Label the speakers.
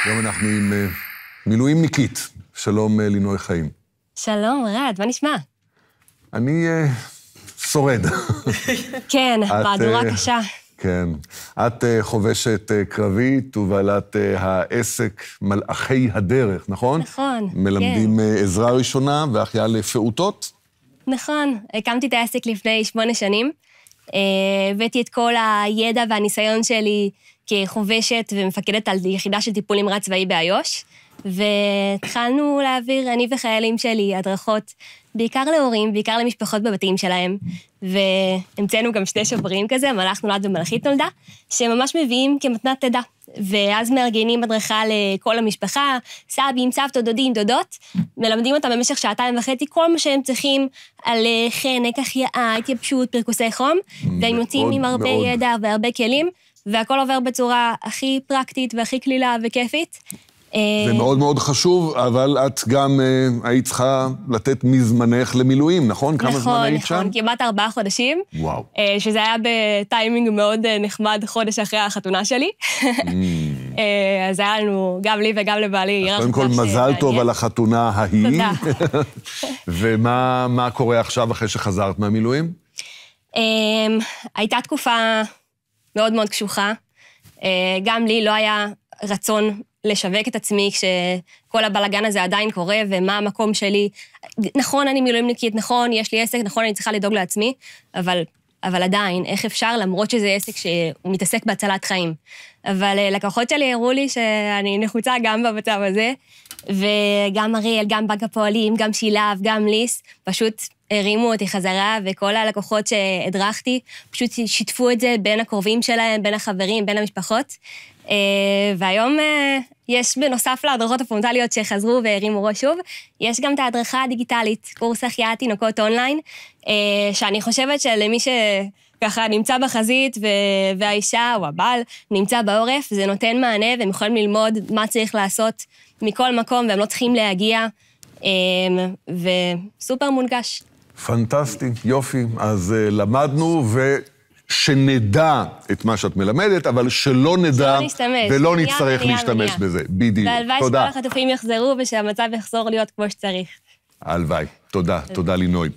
Speaker 1: היום אנחנו עם מילואימניקית. שלום לינוי חיים.
Speaker 2: שלום, רד, מה נשמע?
Speaker 1: אני שורד.
Speaker 2: כן, מהדורה קשה.
Speaker 1: כן. את חובשת קרבית ובעלת העסק מלאכי הדרך, נכון?
Speaker 2: נכון, כן.
Speaker 1: מלמדים עזרה ראשונה והחייאה לפעוטות?
Speaker 2: נכון, הקמתי את העסק לפני 8 שנים. הבאתי את כל הידע והניסיון שלי כחובשת ומפקדת על יחידה של טיפול נמרץ צבאי באיו"ש, והתחלנו להעביר, אני וחיילים שלי, הדרכות, בעיקר להורים, בעיקר למשפחות בבתים שלהם, והמצאנו גם 2 שוברים כזה, מלאך נולד ומלאכית נולדה, שממש מביאים כמתנת לידה, ואז מארגנים הדרכה לכל המשפחה, סבים, סבתות, דודים, דודות, מלמדים אותם במשך 2.5 שעות, כל מה שהם צריכים על חנק, החייאה, התייבשות, פרקוסי חום, והם יוצאים עם הרבה ידע והרבה כלים, והכל עובר בצורה הכי פרקטית והכי כלילה וכיפית.
Speaker 1: זה מאוד מאוד חשוב, אבל את גם היית צריכה לתת מזמנך למילואים, נכון? כמה זמן היית שם?
Speaker 2: נכון, כמעט 4 חודשים.
Speaker 1: וואו.
Speaker 2: שזה היה בטיימינג מאוד נחמד, חודש אחרי החתונה שלי. אז היה לנו, גם לי וגם לבעלי,
Speaker 1: קודם כל, מזל טוב על החתונה ההיא.
Speaker 2: תודה.
Speaker 1: ומה קורה עכשיו אחרי שחזרת מהמילואים?
Speaker 2: הייתה תקופה מאוד מאוד קשוחה. גם לי לא היה רצון לשווק את עצמי כשכל הבלגן הזה עדיין קורה, ומה המקום שלי. נכון, אני מילואימניקית, נכון, יש לי עסק, נכון, אני צריכה לדאוג לעצמי, אבל עדיין, איך אפשר, למרות שזה עסק שהוא מתעסק בהצלת חיים. אבל לקוחות שלי הראו לי שאני נחוצה גם במצב הזה, וגם אריאל, גם בנק הפועלים, גם שילב, גם ליס, פשוט הרימו אותי חזרה, וכל הלקוחות שהדרכתי פשוט שיתפו את זה בין הקרובים שלהם, בין החברים, בין המשפחות. והיום יש בנוסף להדרכות הפרונטליות שחזרו והרימו ראש שוב, יש גם את ההדרכה הדיגיטלית, קורס החייאת תינוקות אונליין, שאני חושבת שלמי שככה נמצא בחזית והאישה או הבעל נמצא בעורף, זה נותן מענה והם יכולים ללמוד מה צריך לעשות מכל מקום, והם לא צריכים להגיע, וסופר מונגש.
Speaker 1: פנטסטי, יופי. אז למדנו שנדע את מה שאת מלמדת, אבל שלא נדע ולא נצטרך להשתמש בזה. בדיוק.
Speaker 2: והלוואי שכל החטופים יחזרו ושהמצב יחזור להיות כמו שצריך.
Speaker 1: הלוואי. תודה לינוי.